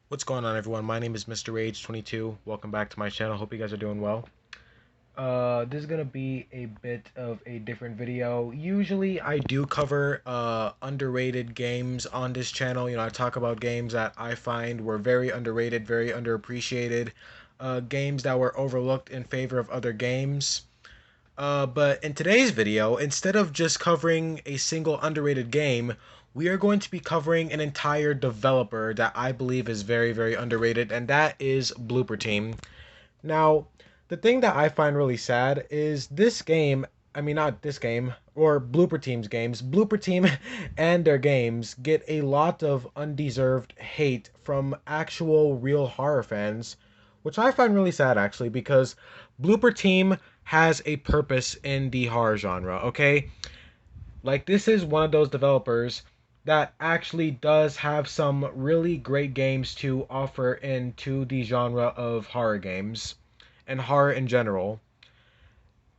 What's going on, everyone? My name is Mr. Rage22. Welcome back to my channel. Hope you guys are doing well. This is gonna be a bit of a different video. Usually I do cover underrated games on this channel. I talk about games that I find were very underrated, very underappreciated, games that were overlooked in favor of other games. But in today's video, instead of just covering a single underrated game, we are going to be covering an entire developer that I believe is very, very underrated, and that is Blooper Team. Now, the thing that I find really sad is this game, I mean, not this game, or Blooper Team's games, Blooper Team and their games get a lot of undeserved hate from actual real horror fans, which I find really sad actually, because Blooper Team has a purpose in the horror genre, okay? Like, this is one of those developers that actually does have some really great games to offer into the genre of horror games and horror in general.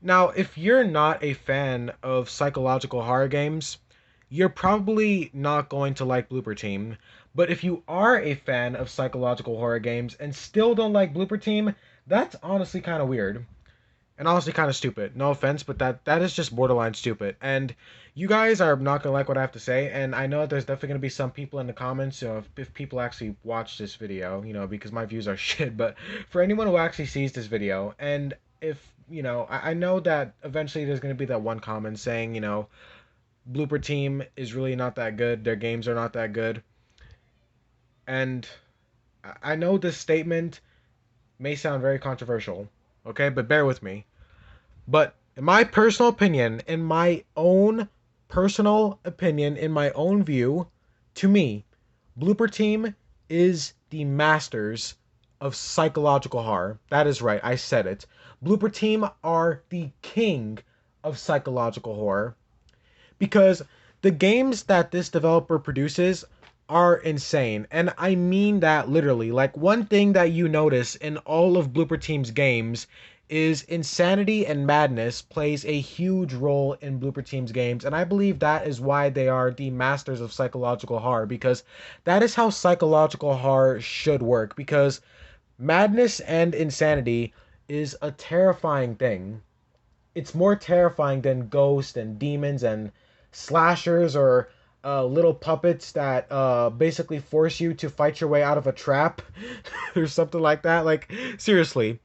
Now, if you're not a fan of psychological horror games, you're probably not going to like Blooper Team. But if you are a fan of psychological horror games and still don't like Blooper Team, that's honestly kind of weird. And honestly kind of stupid. No offense, but that is just borderline stupid. And you guys are not gonna like what I have to say. And I know there's definitely gonna be some people in the comments. If people actually watch this video, because my views are shit. But for anyone who actually sees this video, and if I know that eventually there's gonna be that one comment saying, Blooper Team is really not that good. Their games are not that good. And I know this statement may sound very controversial. Okay, but bear with me. But in my personal opinion, in my own view, to me, Blooper Team is the masters of psychological horror. That is right, I said it. Blooper Team are the king of psychological horror because the games that this developer produces are insane. And I mean that literally. Like, one thing that you notice in all of Blooper Team's games is insanity and madness plays a huge role in Blooper Team's games, and I believe that is why they are the masters of psychological horror, because that is how psychological horror should work, because madness and insanity is a terrifying thing. It's more terrifying than ghosts and demons and slashers or little puppets that basically force you to fight your way out of a trap or something like that. Like, seriously,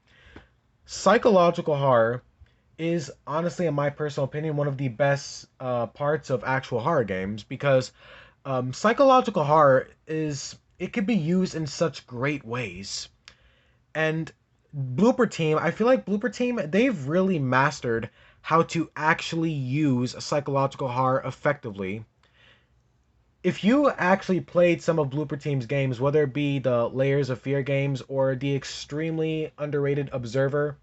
psychological horror is honestly, in my personal opinion, one of the best parts of actual horror games, because psychological horror is, it could be used in such great ways. And Blooper Team, I feel like Blooper Team, they've really mastered how to actually use psychological horror effectively. If you actually played some of Blooper Team's games, whether it be the Layers of Fear games or the extremely underrated Observer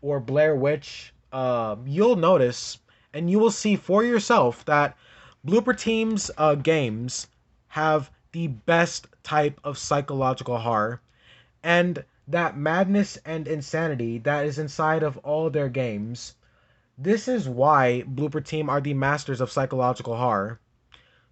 or Blair Witch, you'll notice and you will see for yourself that Blooper Team's games have the best type of psychological horror, and that madness and insanity that is inside of all their games. This is why Blooper Team are the masters of psychological horror,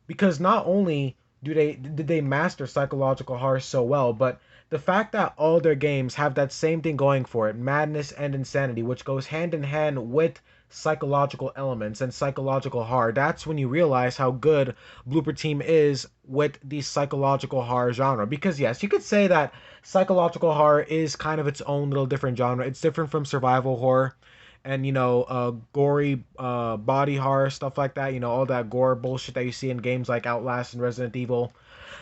because not only did they master psychological horror so well, but the fact that all their games have that same thing going for it, madness and insanity, which goes hand in hand with psychological elements and psychological horror, that's when you realize how good Blooper Team is with the psychological horror genre. Because yes, you could say that psychological horror is kind of its own little different genre. It's different from survival horror and gory body horror, stuff like that, all that gore bullshit that you see in games like Outlast and Resident Evil.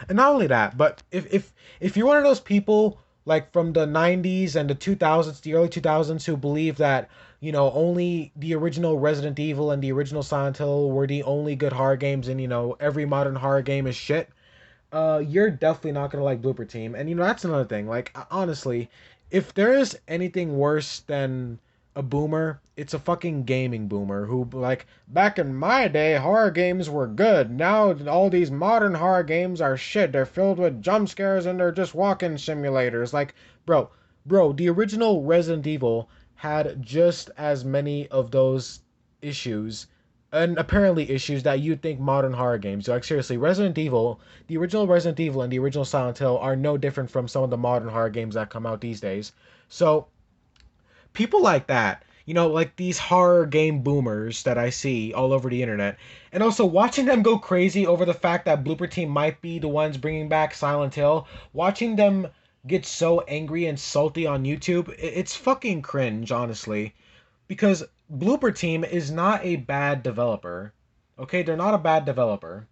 And not only that, but if you're one of those people like from the 90s and the 2000s, the early 2000s, who believe that only the original Resident Evil and the original Silent Hill were the only good horror games, and every modern horror game is shit, you're definitely not gonna like Blooper Team. And that's another thing. Like, honestly, if there is anything worse than a boomer, it's a fucking gaming boomer who, like, back in my day, horror games were good. Now all these modern horror games are shit. They're filled with jump scares and they're just walking simulators. Like, bro, the original Resident Evil had just as many of those issues and apparently issues that you think modern horror games do. Like seriously, Resident Evil, the original Resident Evil and the original Silent Hill are no different from some of the modern horror games that come out these days. So people like that, like these horror game boomers that I see all over the internet, and also watching them go crazy over the fact that Blooper Team might be the ones bringing back Silent Hill, watching them get so angry and salty on YouTube, it's fucking cringe, honestly. Because Blooper Team is not a bad developer. Okay, they're not a bad developer.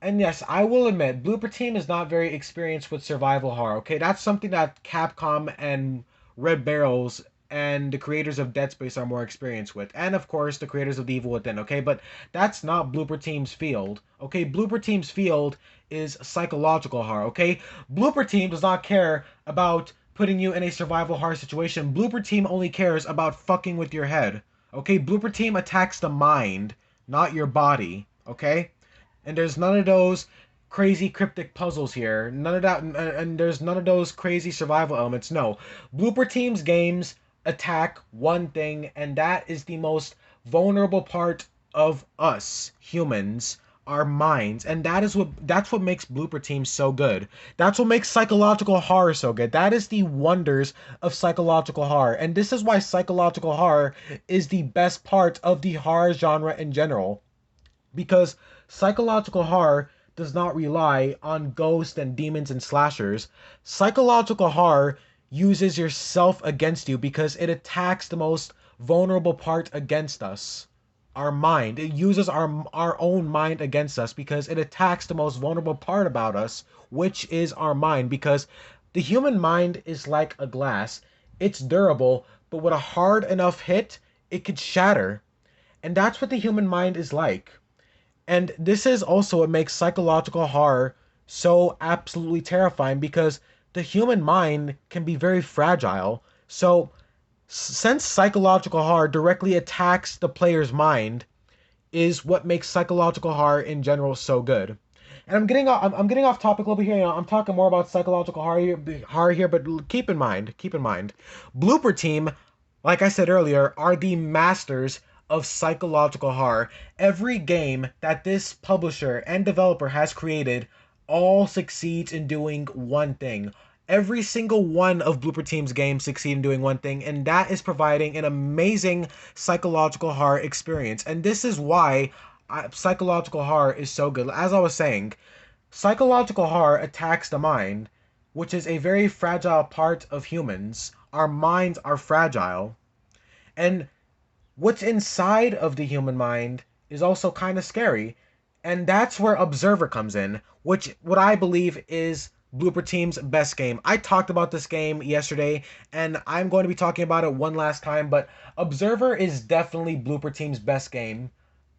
And yes, I will admit, Blooper Team is not very experienced with survival horror. Okay, that's something that Capcom and Red Barrels and the creators of Dead Space are more experienced with. And of course, the creators of The Evil Within. Okay, but that's not Blooper Team's field. Okay, Blooper Team's field is psychological horror. Okay, Blooper Team does not care about putting you in a survival horror situation. Blooper Team only cares about fucking with your head. Okay, Blooper Team attacks the mind, not your body. Okay? And there's none of those crazy cryptic puzzles here. None of that, and there's none of those crazy survival elements. No. Blooper Team's games attack one thing, and that is the most vulnerable part of us humans, our minds. And that's what makes Blooper Team so good. That's what makes psychological horror so good. That is the wonders of psychological horror. And this is why psychological horror is the best part of the horror genre in general. Because psychological horror does not rely on ghosts and demons and slashers. Psychological horror uses yourself against you because it attacks the most vulnerable part against us, our mind. It uses our own mind against us because it attacks the most vulnerable part about us, which is our mind. Because the human mind is like a glass. It's durable, but with a hard enough hit, it could shatter. And that's what the human mind is like. And this is also what makes psychological horror so absolutely terrifying, because the human mind can be very fragile. So, since psychological horror directly attacks the player's mind, is what makes psychological horror in general so good. And I'm getting off topic a little bit here. I'm talking more about psychological horror here, but keep in mind, Blooper Team, like I said earlier, are the masters of psychological horror. Every game that this publisher and developer has created all succeeds in doing one thing. Every single one of Blooper Team's games succeed in doing one thing, and that is providing an amazing psychological horror experience. And this is why psychological horror is so good. As I was saying, psychological horror attacks the mind, which is a very fragile part of humans. Our minds are fragile. And what's inside of the human mind is also kind of scary. And that's where Observer comes in, which what I believe is Blooper Team's best game. I talked about this game yesterday, and I'm going to be talking about it one last time, but Observer is definitely Blooper Team's best game.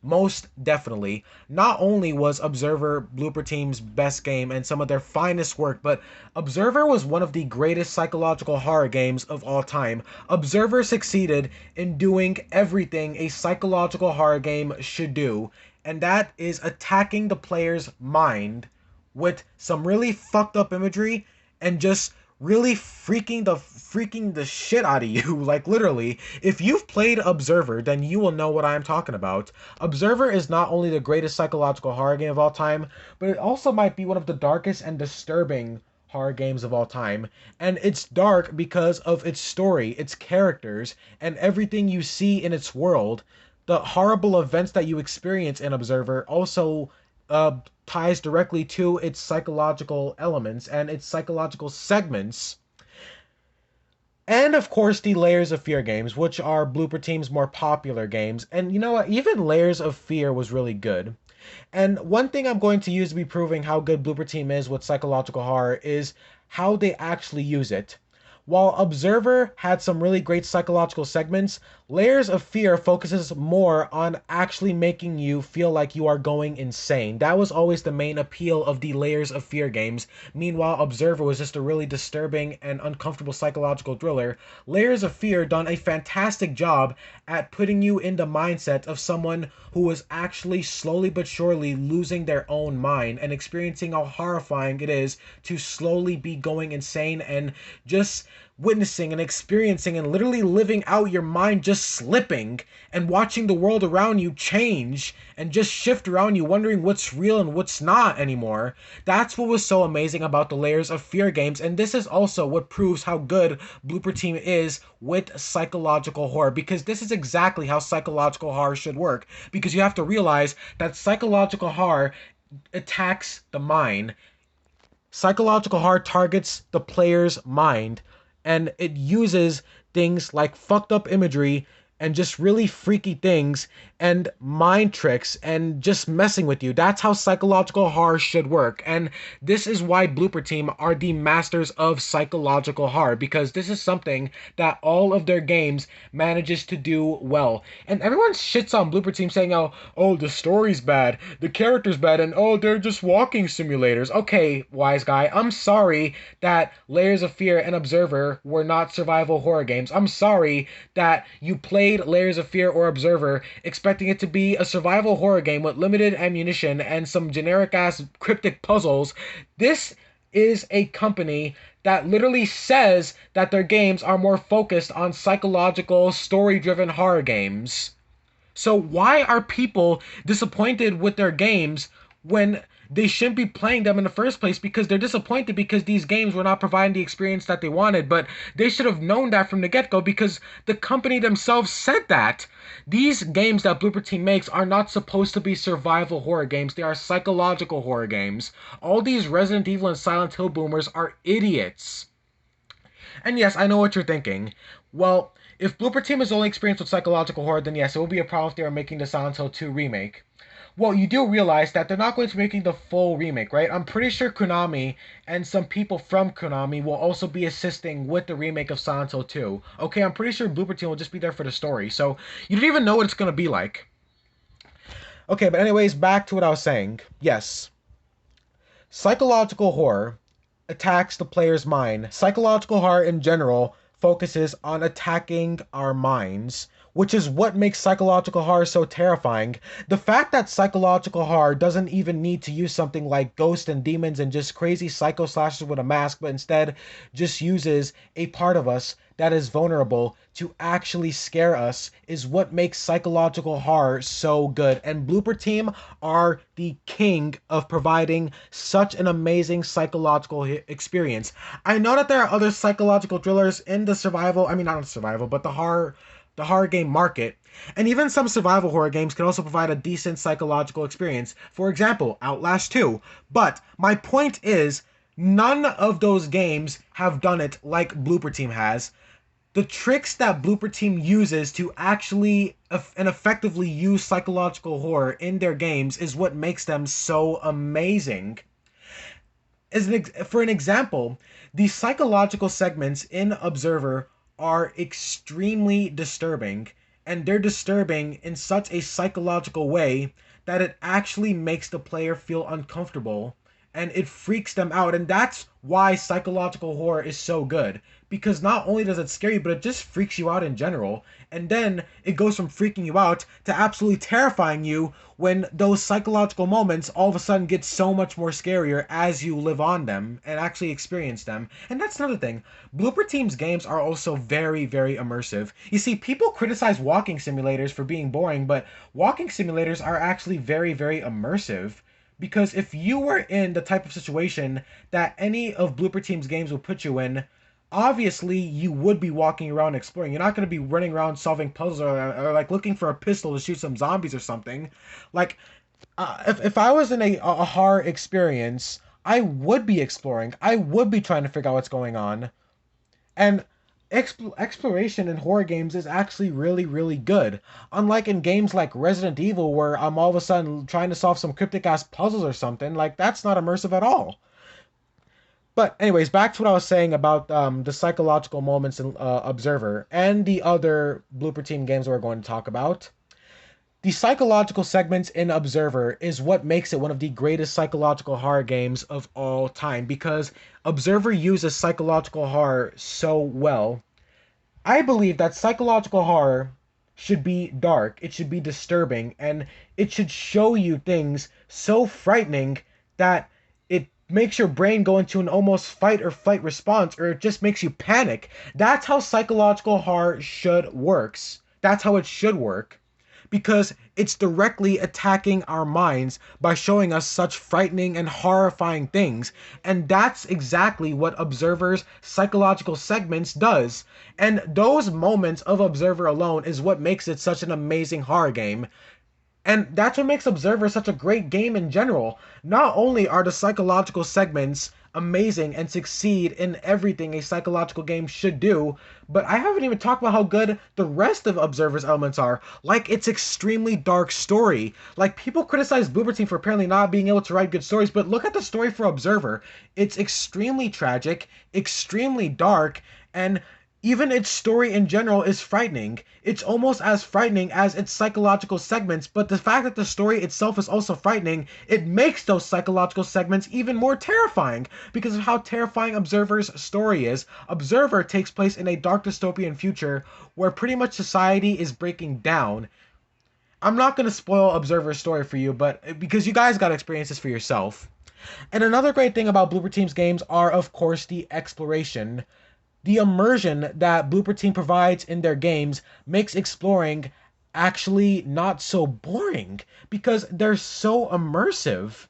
Most definitely. Not only was Observer Blooper Team's best game and some of their finest work, but Observer was one of the greatest psychological horror games of all time. Observer succeeded in doing everything a psychological horror game should do, and that is attacking the player's mind with some really fucked up imagery and just really freaking the shit out of you. Like literally, if you've played Observer, then you will know what I'm talking about. Observer is not only the greatest psychological horror game of all time, but it also might be one of the darkest and disturbing horror games of all time. And it's dark because of its story, its characters, and everything you see in its world. The horrible events that you experience in Observer also ties directly to its psychological elements and its psychological segments. And of course, the Layers of Fear games, which are Blooper Team's more popular games. And you know what? Even Layers of Fear was really good. And one thing I'm going to use to be proving how good Blooper Team is with psychological horror is how they actually use it. While Observer had some really great psychological segments, Layers of Fear focuses more on actually making you feel like you are going insane. That was always the main appeal of the Layers of Fear games. Meanwhile, Observer was just a really disturbing and uncomfortable psychological thriller. Layers of Fear done a fantastic job at putting you in the mindset of someone who was actually slowly but surely losing their own mind and experiencing how horrifying it is to slowly be going insane and just witnessing and experiencing and literally living out your mind just slipping and watching the world around you change and just shift around you, wondering what's real and what's not anymore. That's what was so amazing about the Layers of Fear games, and this is also what proves how good Blooper Team is with psychological horror, because this is exactly how psychological horror should work, because you have to realize that psychological horror attacks the mind. Psychological horror targets the player's mind, and it uses things like fucked up imagery and just really freaky things and mind tricks and just messing with you. That's how psychological horror should work. And this is why Blooper Team are the masters of psychological horror, because this is something that all of their games manages to do well. And everyone shits on Blooper Team saying, oh, the story's bad, the character's bad, and oh, they're just walking simulators. Okay, wise guy, I'm sorry that Layers of Fear and Observer were not survival horror games. I'm sorry that you played Layers of Fear or Observer expecting it to be a survival horror game with limited ammunition and some generic ass cryptic puzzles. This is a company that literally says that their games are more focused on psychological, story-driven horror games. So why are people disappointed with their games when they shouldn't be playing them in the first place? Because they're disappointed because these games were not providing the experience that they wanted, but they should have known that from the get-go, because the company themselves said that. These games that Blooper Team makes are not supposed to be survival horror games. They are psychological horror games. All these Resident Evil and Silent Hill boomers are idiots. And yes, I know what you're thinking. Well, if Blooper Team is only experienced with psychological horror, then yes, it will be a problem if they are making the Silent Hill 2 remake. Well, you do realize that they're not going to be making the full remake, right? I'm pretty sure Konami and some people from Konami will also be assisting with the remake of Silent Hill 2. Okay, I'm pretty sure Blooper Team will just be there for the story, so you don't even know what it's going to be like. Okay, but anyways, back to what I was saying. Yes, psychological horror attacks the player's mind. Psychological horror in general focuses on attacking our minds, which is what makes psychological horror so terrifying. The fact that psychological horror doesn't even need to use something like ghosts and demons and just crazy psycho slashers with a mask, but instead just uses a part of us that is vulnerable to actually scare us, is what makes psychological horror so good. And Blooper Team are the king of providing such an amazing psychological experience. I know that there are other psychological thrillers in the survival, I mean not survival, but the horror game market. And even some survival horror games can also provide a decent psychological experience. For example, Outlast 2. But my point is, none of those games have done it like Blooper Team has. The tricks that Blooper Team uses to actually and effectively use psychological horror in their games is what makes them so amazing. For an example, the psychological segments in Observer are extremely disturbing, and they're disturbing in such a psychological way that it actually makes the player feel uncomfortable and it freaks them out. And that's why psychological horror is so good, because not only does it scare you, but it just freaks you out in general. And then it goes from freaking you out to absolutely terrifying you when those psychological moments all of a sudden get so much more scarier as you live on them and actually experience them. And that's another thing. Blooper Team's games are also very, very immersive. You see, people criticize walking simulators for being boring, but walking simulators are actually very, very immersive. Because if you were in the type of situation that any of Blooper Team's games will put you in, obviously you would be walking around exploring. You're not going to be running around solving puzzles or like looking for a pistol to shoot some zombies or something. Like, if I was in a horror experience, I would be exploring. I would be trying to figure out what's going on. And exploration in horror games is actually really, really good. Unlike in games like Resident Evil, where I'm all of a sudden trying to solve some cryptic ass puzzles or something, like that's not immersive at all. But anyways, back to what I was saying about the psychological moments in Observer and the other Blooper Team games we're going to talk about. The psychological segments in Observer is what makes it one of the greatest psychological horror games of all time, because Observer uses psychological horror so well. I believe that psychological horror should be dark, it should be disturbing, and it should show you things so frightening that it makes your brain go into an almost fight or flight response, or it just makes you panic. That's how psychological horror should works. That's how it should work. Because it's directly attacking our minds by showing us such frightening and horrifying things. And that's exactly what Observer's psychological segments does. And those moments of Observer alone is what makes it such an amazing horror game. And that's what makes Observer such a great game in general. Not only are the psychological segments amazing and succeed in everything a psychological game should do, but I haven't even talked about how good the rest of Observer's elements are. Like its extremely dark story. Like people criticize Bloober Team for apparently not being able to write good stories, but look at the story for Observer. It's extremely tragic, extremely dark, and even its story in general is frightening. It's almost as frightening as its psychological segments, but the fact that the story itself is also frightening, it makes those psychological segments even more terrifying because of how terrifying Observer's story is. Observer takes place in a dark dystopian future where pretty much society is breaking down. I'm not going to spoil Observer's story for you, but because you guys got to experience this for yourself. And another great thing about Bloober Team's games are, of course, the exploration. The immersion that Bloober Team provides in their games makes exploring actually not so boring because they're so immersive.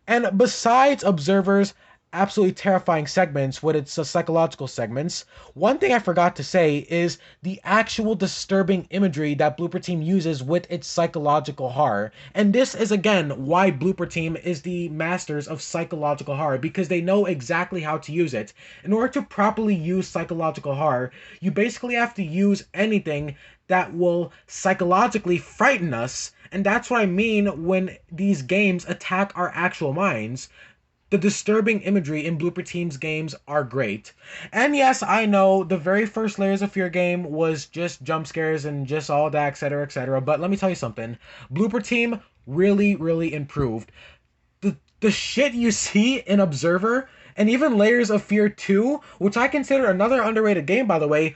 And besides Observer's absolutely terrifying segments with its psychological segments, one thing I forgot to say is the actual disturbing imagery that Blooper Team uses with its psychological horror. And this is again why Blooper Team is the masters of psychological horror, because they know exactly how to use it. In order to properly use psychological horror, you basically have to use anything that will psychologically frighten us, and that's what I mean when these games attack our actual minds. The disturbing imagery in Blooper Team's games are great. And yes, I know the very first Layers of Fear game was just jump scares and just all that, etc., etc. But let me tell you something. Blooper Team really, really improved. The shit you see in Observer, and even Layers of Fear 2, which I consider another underrated game, by the way,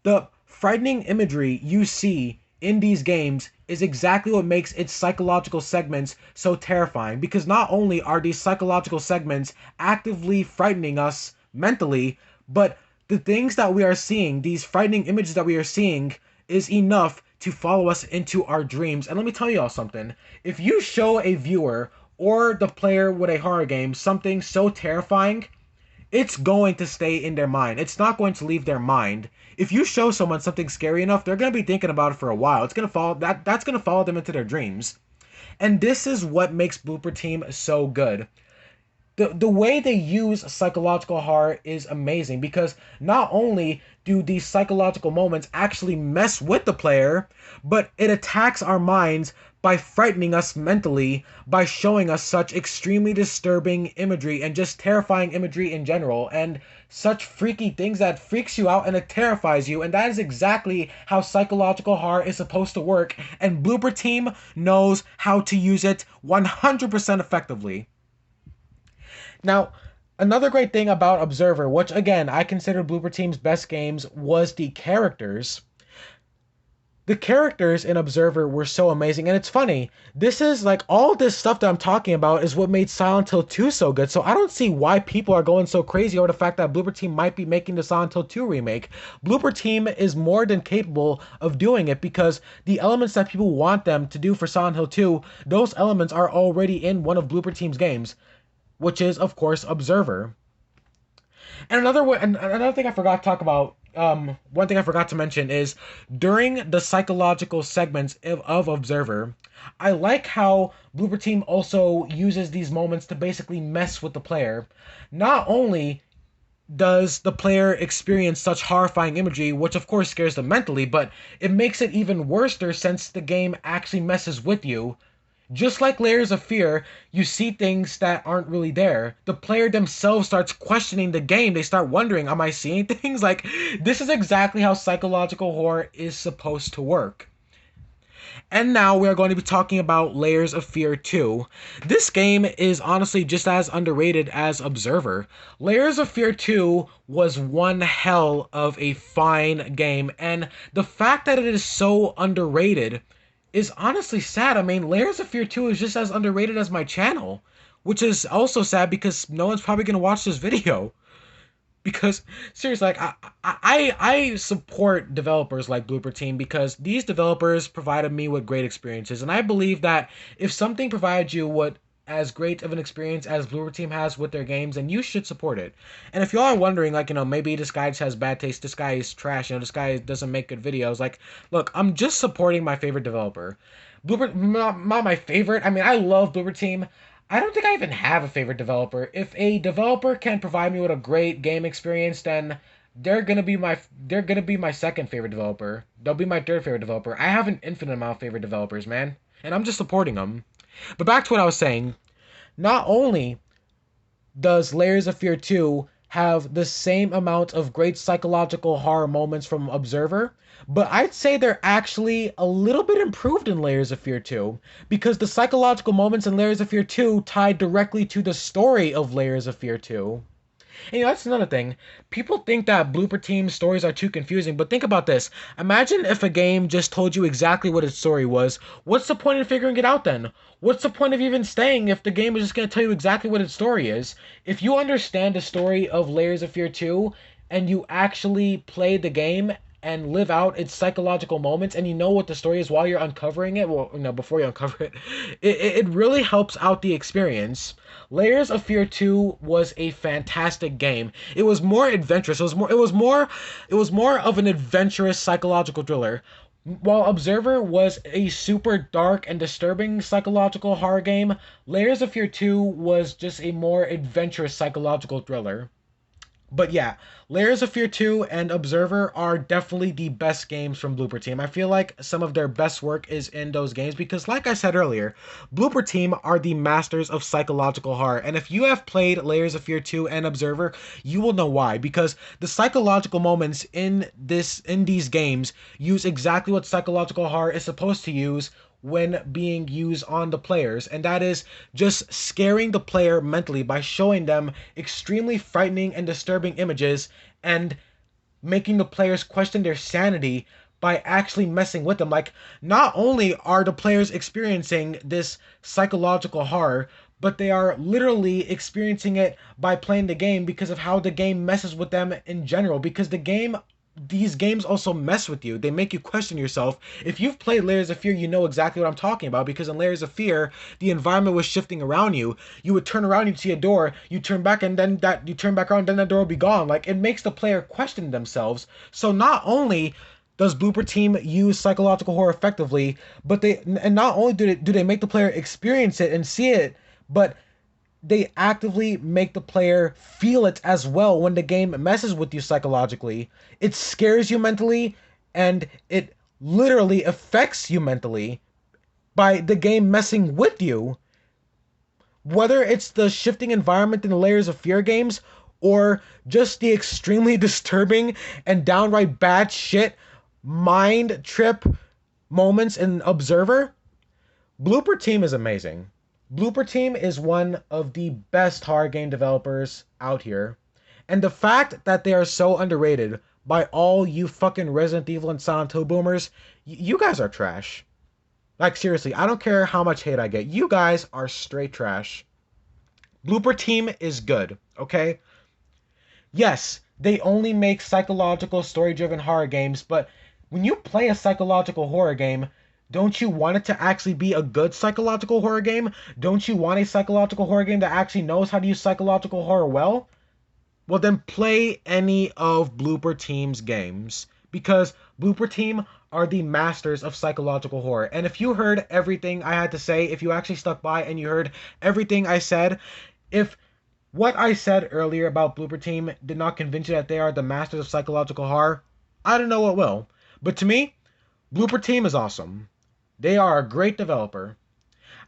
the frightening imagery you see in these games is exactly what makes its psychological segments so terrifying, because not only are these psychological segments actively frightening us mentally, but the things that we are seeing, these frightening images that we are seeing, is enough to follow us into our dreams. And let me tell you all something. If you show a viewer or the player with a horror game something so terrifying, it's going to stay in their mind. It's not going to leave their mind. If you show someone something scary enough, they're going to be thinking about it for a while. It's going to follow that's going to follow them into their dreams. And this is what makes Blooper Team so good. The way they use psychological horror is amazing, because not only do these psychological moments actually mess with the player, but it attacks our minds by frightening us mentally, by showing us such extremely disturbing imagery and just terrifying imagery in general, and such freaky things that freaks you out and it terrifies you. And that is exactly how psychological horror is supposed to work, and Blooper Team knows how to use it 100% effectively. Now, another great thing about Observer, which again I consider Blooper Team's best games, was the characters. The characters in Observer were so amazing, and it's funny. This is like all this stuff that I'm talking about is what made Silent Hill 2 so good. So I don't see why people are going so crazy over the fact that Blooper Team might be making the Silent Hill 2 remake. Blooper Team is more than capable of doing it, because the elements that people want them to do for Silent Hill 2, those elements are already in one of Blooper Team's games, which is, of course, Observer. And another thing I forgot to talk about, one thing I forgot to mention is during the psychological segments of Observer, I like how Blooper Team also uses these moments to basically mess with the player. Not only does the player experience such horrifying imagery, which of course scares them mentally, but it makes it even worse since the game actually messes with you. Just like Layers of Fear, you see things that aren't really there. The player themselves starts questioning the game. They start wondering, am I seeing things? Like, this is exactly how psychological horror is supposed to work. And now we are going to be talking about Layers of Fear 2. This game is honestly just as underrated as Observer. Layers of Fear 2 was one hell of a fine game, and the fact that it is so underrated is honestly sad. I mean, Layers of Fear 2 is just as underrated as my channel. which is also sad because no one's probably gonna watch this video. Because seriously, like I support developers like Blooper Team because these developers provided me with great experiences, and I believe that if something provides you what as great of an experience as Blooper Team has with their games, then you should support it. And if y'all are wondering, like, maybe this guy just has bad taste, this guy is trash, this guy doesn't make good videos, like, look, I'm just supporting my favorite developer. Blooper, not my favorite. I mean, I love Blooper Team. I don't think I even have a favorite developer. If a developer can provide me with a great game experience, then they're gonna be my second favorite developer. They'll be my third favorite developer. I have an infinite amount of favorite developers, man, and I'm just supporting them. But back to what I was saying. Not only does Layers of Fear 2 have the same amount of great psychological horror moments from Observer, but I'd say they're actually a little bit improved in Layers of Fear 2 because the psychological moments in Layers of Fear 2 tie directly to the story of Layers of Fear 2. And that's another thing. People think that Blooper Team stories are too confusing, but think about this. Imagine if a game just told you exactly what its story was. What's the point in figuring it out then? What's the point of even staying if the game is just going to tell you exactly what its story is? If you understand the story of Layers of Fear 2 and you actually play the game and live out its psychological moments and you know what the story is while you're uncovering it, well, before you uncover it, it really helps out the experience. Layers of Fear 2 was a fantastic game. It was more adventurous. It was more of an adventurous psychological thriller. While Observer was a super dark and disturbing psychological horror game, Layers of Fear 2 was just a more adventurous psychological thriller. But yeah, Layers of Fear 2 and Observer are definitely the best games from Blooper Team. I feel like some of their best work is in those games because, like I said earlier, Blooper Team are the masters of psychological horror. And if you have played Layers of Fear 2 and Observer, you will know why. Because the psychological moments in these games use exactly what psychological horror is supposed to use when being used on the players, and that is just scaring the player mentally by showing them extremely frightening and disturbing images and making the players question their sanity by actually messing with them. Like, not only are the players experiencing this psychological horror, but they are literally experiencing it by playing the game because of how the game messes with them in general. Because these games also mess with you. They make you question yourself. If you've played Layers of Fear, you know exactly what I'm talking about, because in Layers of Fear, the environment was shifting around you. You would turn around, you'd see a door, you turn back, and then you turn back around, then that door would be gone. Like, it makes the player question themselves. So not only does Blooper Team use psychological horror effectively, but not only do they make the player experience it and see it, but they actively make the player feel it as well when the game messes with you psychologically. It scares you mentally, and it literally affects you mentally by the game messing with you. Whether it's the shifting environment in the Layers of Fear games, or just the extremely disturbing and downright bad shit mind trip moments in Observer, Blooper Team is amazing. Blooper Team is one of the best horror game developers out here. And the fact that they are so underrated by all you fucking Resident Evil and Silent Hill boomers, you guys are trash. Like, seriously, I don't care how much hate I get. You guys are straight trash. Blooper Team is good, okay? Yes, they only make psychological story-driven horror games, but when you play a psychological horror game, don't you want it to actually be a good psychological horror game? Don't you want a psychological horror game that actually knows how to use psychological horror well? Well, then play any of Blooper Team's games, because Blooper Team are the masters of psychological horror. And if you heard everything I had to say, if you actually stuck by and you heard everything I said, if what I said earlier about Blooper Team did not convince you that they are the masters of psychological horror, I don't know what will. But to me, Blooper Team is awesome. They are a great developer.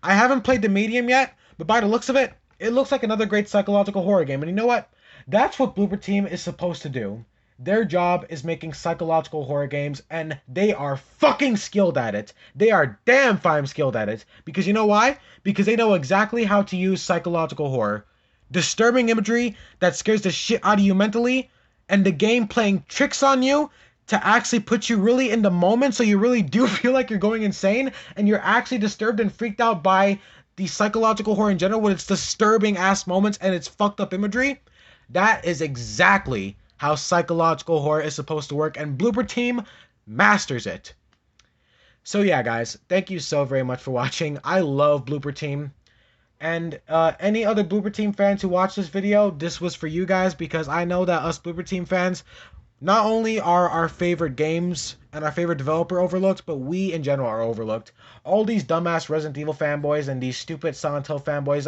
I haven't played the medium yet, but by the looks of it, it looks like another great psychological horror game. And you know what? That's what Blooper Team is supposed to do. Their job is making psychological horror games, and they are fucking skilled at it. They are damn fine skilled at it. Because you know why? Because they know exactly how to use psychological horror. Disturbing imagery that scares the shit out of you mentally, and the game playing tricks on you to actually put you really in the moment so you really do feel like you're going insane and you're actually disturbed and freaked out by the psychological horror in general, with its disturbing ass moments and its fucked up imagery, that is exactly how psychological horror is supposed to work, and Blooper Team masters it. So yeah, guys, thank you so very much for watching. I love Blooper Team. And any other Blooper Team fans who watch this video, this was for you guys, because I know that us Blooper Team fans, not only are our favorite games and our favorite developer overlooked, but we in general are overlooked. All these dumbass Resident Evil fanboys and these stupid Silent Hill fanboys,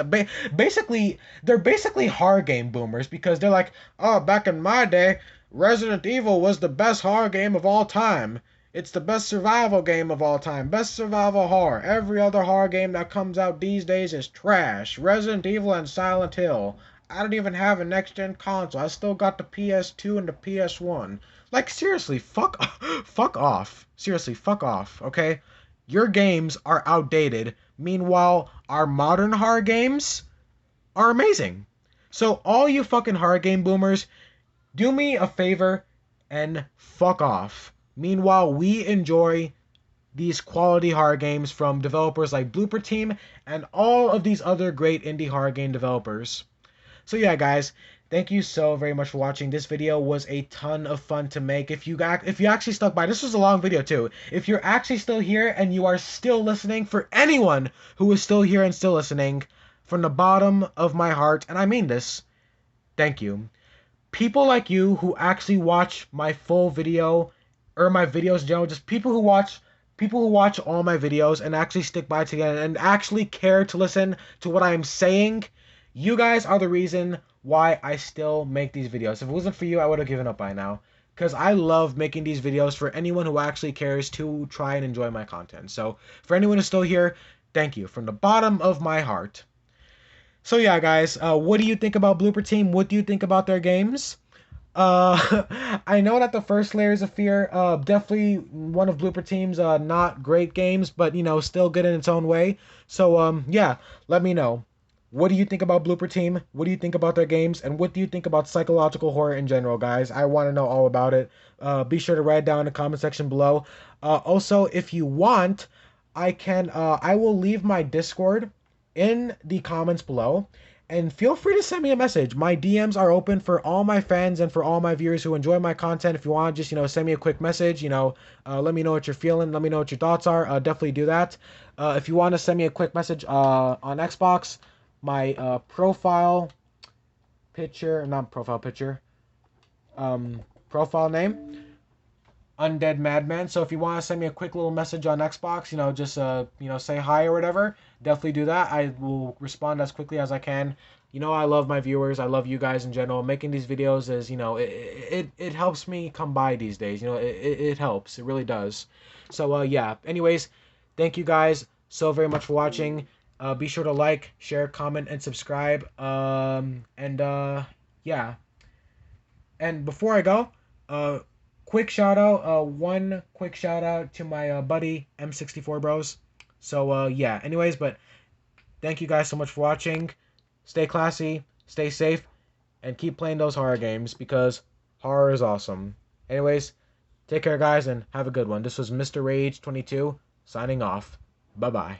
they're basically horror game boomers, because they're like, oh, back in my day, Resident Evil was the best horror game of all time. It's the best survival game of all time. Best survival horror. Every other horror game that comes out these days is trash. Resident Evil and Silent Hill. I don't even have a next-gen console. I still got the PS2 and the PS1. Like, seriously, fuck off. Seriously, fuck off, okay? Your games are outdated. Meanwhile, our modern horror games are amazing. So, all you fucking horror game boomers, do me a favor and fuck off. Meanwhile, we enjoy these quality horror games from developers like Blooper Team and all of these other great indie horror game developers. So yeah, guys, thank you so very much for watching. This video was a ton of fun to make. If you actually stuck by, this was a long video too. If you're actually still here and you are still listening, for anyone who is still here and still listening, from the bottom of my heart, and I mean this, thank you. People like you who actually watch my full video, or my videos in general, just people who watch all my videos and actually stick by together and actually care to listen to what I'm saying, you guys are the reason why I still make these videos. If it wasn't for you, I would have given up by now. Because I love making these videos for anyone who actually cares to try and enjoy my content. So, for anyone who's still here, thank you from the bottom of my heart. So yeah, guys, what do you think about Blooper Team? What do you think about their games? I know that the first Layers of Fear, definitely one of Blooper Team's not great games, but, you know, still good in its own way. So, yeah, let me know. What do you think about Blooper Team? What do you think about their games? And what do you think about psychological horror in general, guys? I want to know all about it. Be sure to write it down in the comment section below. Also, if you want, I will leave my Discord in the comments below. And feel free to send me a message. My DMs are open for all my fans and for all my viewers who enjoy my content. If you want to just, send me a quick message, let me know what you're feeling. Let me know what your thoughts are. Definitely do that. If you want to send me a quick message on Xbox, my profile name, Undead Madman. So if you want to send me a quick little message on Xbox, just say hi or whatever, definitely do that. I will respond as quickly as I can. I love my viewers. I love you guys in general. Making these videos is, it helps me come by these days. It helps. It really does. So yeah. Anyways, thank you guys so very much for watching. Be sure to like, share, comment, and subscribe. Yeah. And before I go, quick shout out, one quick shout out to my buddy M64 Bros. So yeah, anyways, but thank you guys so much for watching. Stay classy, stay safe, and keep playing those horror games, because horror is awesome. Anyways, take care guys and have a good one. This was Mr. Rage 22 signing off. Bye bye.